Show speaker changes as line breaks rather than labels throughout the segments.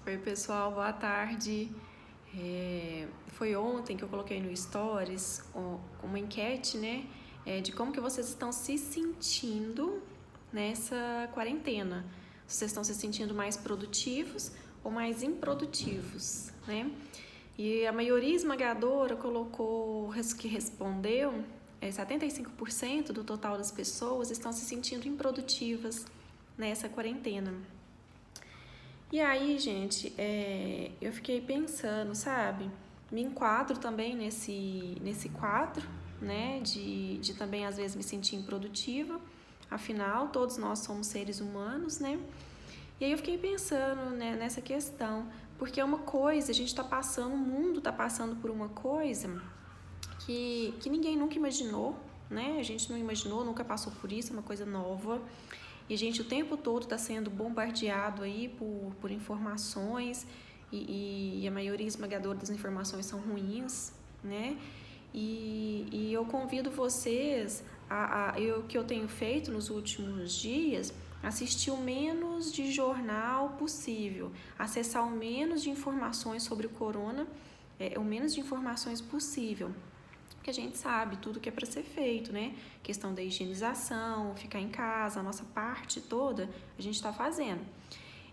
Oi, pessoal, boa tarde. Foi ontem que eu coloquei no Stories uma enquete, né, de como que vocês estão se sentindo nessa quarentena. Se vocês estão se sentindo mais produtivos ou mais improdutivos, né? E a maioria esmagadora colocou que respondeu, 75% do total das pessoas estão se sentindo improdutivas nessa quarentena. E aí, gente, eu fiquei pensando, sabe? Me enquadro também nesse quadro, né? De também, às vezes, me sentir improdutiva. Afinal, todos nós somos seres humanos, né? E aí eu fiquei pensando, né, nessa questão. Porque é uma coisa, a gente tá passando, o mundo tá passando por uma coisa que ninguém nunca imaginou, né? A gente não imaginou, nunca passou por isso, é uma coisa nova. E a gente o tempo todo está sendo bombardeado aí por informações e a maioria esmagadora das informações são ruins, né? E eu convido vocês o que eu tenho feito nos últimos dias, assistir o menos de jornal possível, acessar o menos de informações sobre o corona, o menos de informações possível. Porque a gente sabe tudo que é para ser feito, né? Questão da higienização, ficar em casa, a nossa parte toda, a gente está fazendo.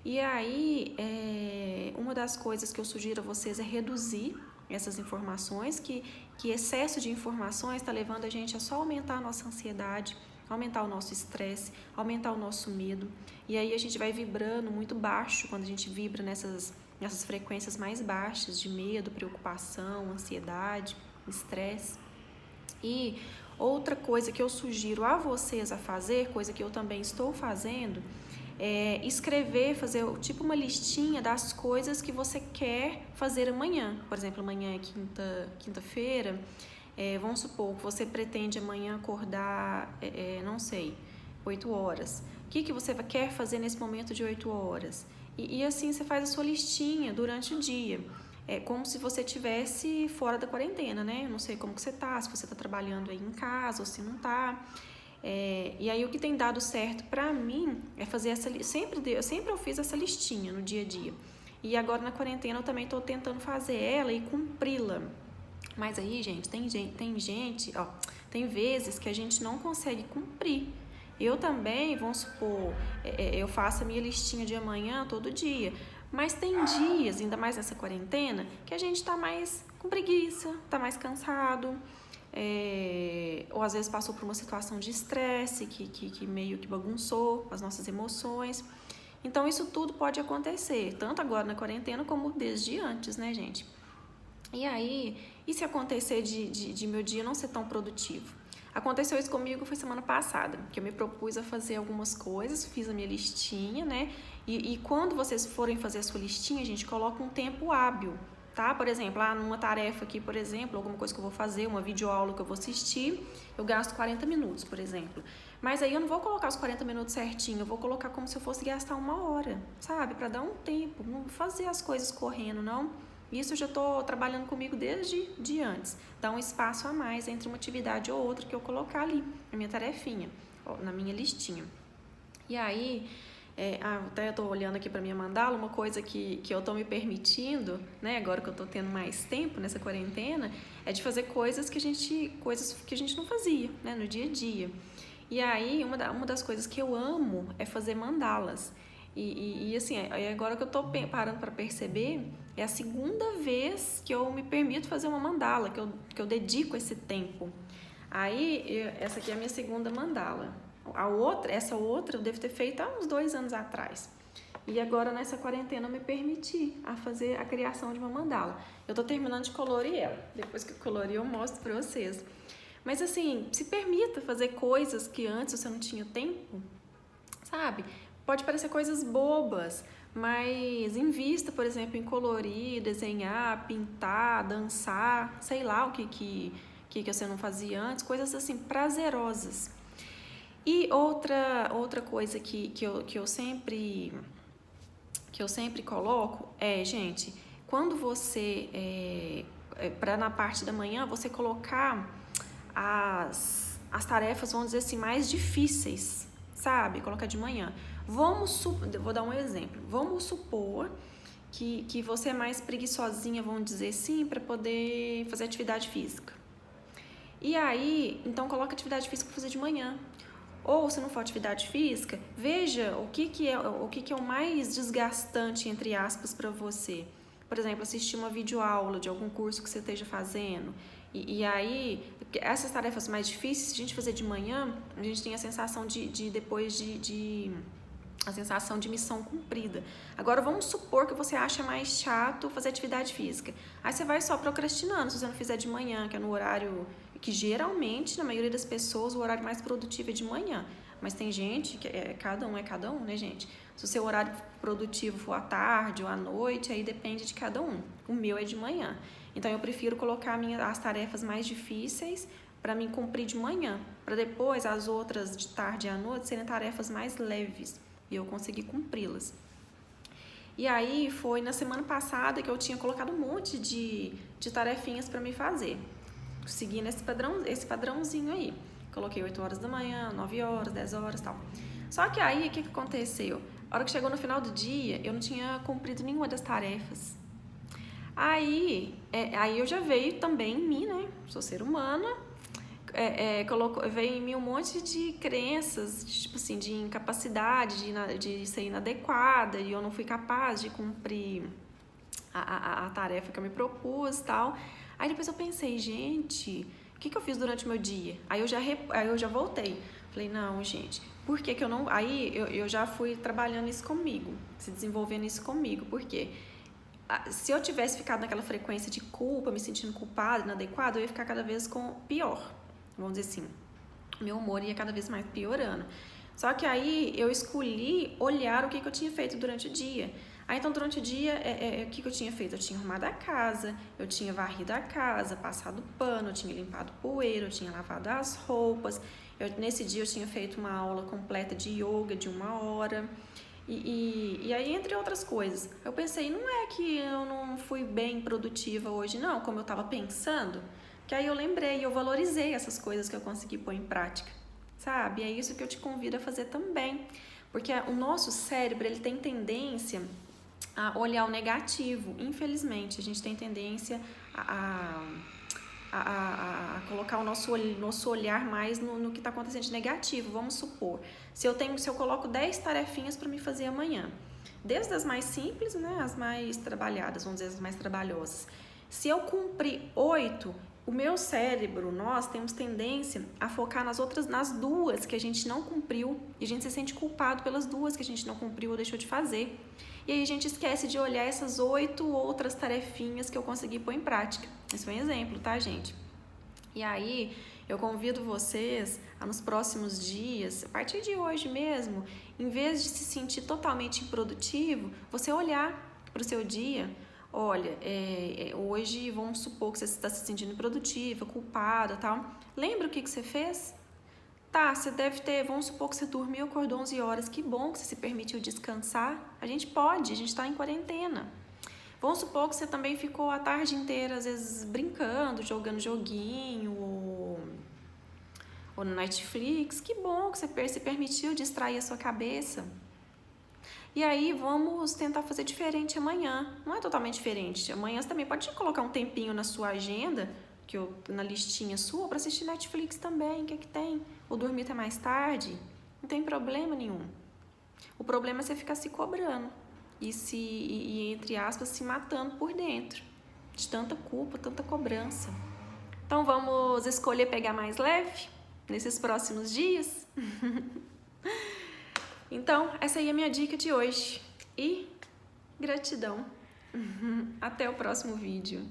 E aí, uma das coisas que eu sugiro a vocês é reduzir essas informações, que excesso de informações está levando a gente a só aumentar a nossa ansiedade, aumentar o nosso estresse, aumentar o nosso medo. E aí a gente vai vibrando muito baixo quando a gente vibra nessas frequências mais baixas de medo, preocupação, ansiedade, estresse. E outra coisa que eu sugiro a vocês a fazer, coisa que eu também estou fazendo, é escrever, fazer tipo uma listinha das coisas que você quer fazer amanhã. Por exemplo, amanhã é quinta-feira, vamos supor que você pretende amanhã acordar, não sei, 8 horas. O que você quer fazer nesse momento de 8 horas? E assim você faz a sua listinha durante o dia. É como se você estivesse fora da quarentena, né? Eu não sei como que você tá, se você tá trabalhando aí em casa ou se não tá. E aí o que tem dado certo pra mim é fazer sempre eu fiz essa listinha no dia a dia. E agora na quarentena eu também tô tentando fazer ela e cumpri-la. Mas aí, gente, tem vezes que a gente não consegue cumprir. Eu também, vamos supor, eu faço a minha listinha de amanhã todo dia. Mas tem dias, ainda mais nessa quarentena, que a gente tá mais com preguiça, tá mais cansado, ou às vezes passou por uma situação de estresse que meio que bagunçou as nossas emoções. Então isso tudo pode acontecer, tanto agora na quarentena como desde antes, né, gente? E aí, e se acontecer de meu dia não ser tão produtivo? Aconteceu isso comigo, foi semana passada, que eu me propus a fazer algumas coisas, fiz a minha listinha, né? E quando vocês forem fazer a sua listinha, gente, coloca um tempo hábil, tá? Por exemplo, numa tarefa aqui, por exemplo, alguma coisa que eu vou fazer, uma videoaula que eu vou assistir, eu gasto 40 minutos, por exemplo. Mas aí eu não vou colocar os 40 minutos certinho, eu vou colocar como se eu fosse gastar 1 hora, sabe? Pra dar um tempo, não fazer as coisas correndo, não. Isso eu já estou trabalhando comigo desde antes. Dá um espaço a mais entre uma atividade ou outra que eu colocar ali na minha tarefinha, na minha listinha. E aí, até eu estou olhando aqui para minha mandala, uma coisa que eu estou me permitindo, né, agora que eu estou tendo mais tempo nessa quarentena, é de fazer coisas que a gente não fazia, né, no dia a dia. E aí, uma das coisas que eu amo é fazer mandalas. E assim, agora que eu tô parando para perceber, é a segunda vez que eu me permito fazer uma mandala, que eu dedico esse tempo. Aí, essa aqui é a minha segunda mandala. Essa outra eu devo ter feito há uns 2 anos atrás. E agora, nessa quarentena, eu me permiti a fazer a criação de uma mandala. Eu tô terminando de colorir ela. Depois que eu colorir, eu mostro para vocês. Mas assim, se permita fazer coisas que antes você não tinha tempo, sabe? Pode parecer coisas bobas, mas invista, por exemplo, em colorir, desenhar, pintar, dançar, sei lá o que você não fazia antes, coisas assim prazerosas. E outra coisa que eu sempre coloco gente, quando você na parte da manhã você colocar as tarefas, vamos dizer assim, mais difíceis, sabe? Colocar de manhã. Vou dar um exemplo. Vamos supor que você é mais preguiçosinha, vamos dizer assim, para poder fazer atividade física. E aí, então coloca atividade física para fazer de manhã. Ou, se não for atividade física, veja o que é o mais desgastante, entre aspas, para você. Por exemplo, assistir uma videoaula de algum curso que você esteja fazendo. E aí, essas tarefas mais difíceis, se a gente fazer de manhã, a gente tem a sensação a sensação de missão cumprida. Agora, vamos supor que você acha mais chato fazer atividade física. Aí você vai só procrastinando, se você não fizer de manhã, que é no horário que geralmente, na maioria das pessoas, o horário mais produtivo é de manhã. Mas tem gente que cada um, né, gente? Se o seu horário produtivo for à tarde ou à noite, aí depende de cada um. O meu é de manhã. Então, eu prefiro colocar as tarefas mais difíceis para mim cumprir de manhã, para depois as outras de tarde e à noite serem tarefas mais leves e eu conseguir cumpri-las. E aí, foi na semana passada que eu tinha colocado um monte de tarefinhas para me fazer, seguindo esse padrãozinho aí. Coloquei 8 horas da manhã, 9 horas, 10 horas e tal. Só que aí, o que aconteceu? A hora que chegou no final do dia, eu não tinha cumprido nenhuma das tarefas. Aí eu já veio também em mim, né? Sou ser humana. Veio em mim um monte de crenças, tipo assim, de incapacidade, de ser inadequada, e eu não fui capaz de cumprir a tarefa que eu me propus e tal. Aí depois eu pensei, gente, o que eu fiz durante o meu dia? Aí eu já voltei. Falei, não, gente, por que eu não... Aí eu já fui trabalhando isso comigo, se desenvolvendo isso comigo. Por quê? Se eu tivesse ficado naquela frequência de culpa, me sentindo culpada, inadequada, eu ia ficar cada vez pior. Vamos dizer assim, meu humor ia cada vez mais piorando. Só que aí eu escolhi olhar o que eu tinha feito durante o dia. Aí então durante o dia, o que eu tinha feito? Eu tinha arrumado a casa, eu tinha varrido a casa, passado pano, eu tinha limpado poeira, eu tinha lavado as roupas. Nesse dia eu tinha feito uma aula completa de yoga de 1 hora. E aí, entre outras coisas, eu pensei, não é que eu não fui bem produtiva hoje, não, como eu estava pensando. Que aí eu lembrei, eu valorizei essas coisas que eu consegui pôr em prática, sabe? É isso que eu te convido a fazer também, porque o nosso cérebro, ele tem tendência a olhar o negativo, infelizmente, a gente tem tendência a colocar o nosso olhar mais no que está acontecendo de negativo. Vamos supor, se eu coloco 10 tarefinhas para me fazer amanhã, desde as mais simples, né, as mais trabalhadas, vamos dizer, as mais trabalhosas. Se eu cumprir 8, o meu cérebro, nós temos tendência a focar nas 2 que a gente não cumpriu, e a gente se sente culpado pelas 2 que a gente não cumpriu ou deixou de fazer. E aí a gente esquece de olhar essas 8 outras tarefinhas que eu consegui pôr em prática. Esse foi um exemplo, tá, gente? E aí eu convido vocês a, nos próximos dias, a partir de hoje mesmo, em vez de se sentir totalmente improdutivo, você olhar para o seu dia. Olha, hoje vamos supor que você está se sentindo improdutiva, culpada e tal. Lembra o que você fez? Tá, você deve ter, vamos supor que você dormiu, acordou 11 horas. Que bom que você se permitiu descansar. A gente está em quarentena. Vamos supor que você também ficou a tarde inteira, às vezes, brincando, jogando joguinho ou no Netflix. Que bom que você se permitiu distrair a sua cabeça. E aí, vamos tentar fazer diferente amanhã. Não é totalmente diferente. Amanhã você também pode colocar um tempinho na sua agenda, na listinha sua, para assistir Netflix também. O que é que tem? Ou dormir até mais tarde. Não tem problema nenhum. O problema é você ficar se cobrando e entre aspas, se matando por dentro. De tanta culpa, tanta cobrança. Então, vamos escolher pegar mais leve nesses próximos dias? Então, essa aí é a minha dica de hoje. E gratidão. Até o próximo vídeo.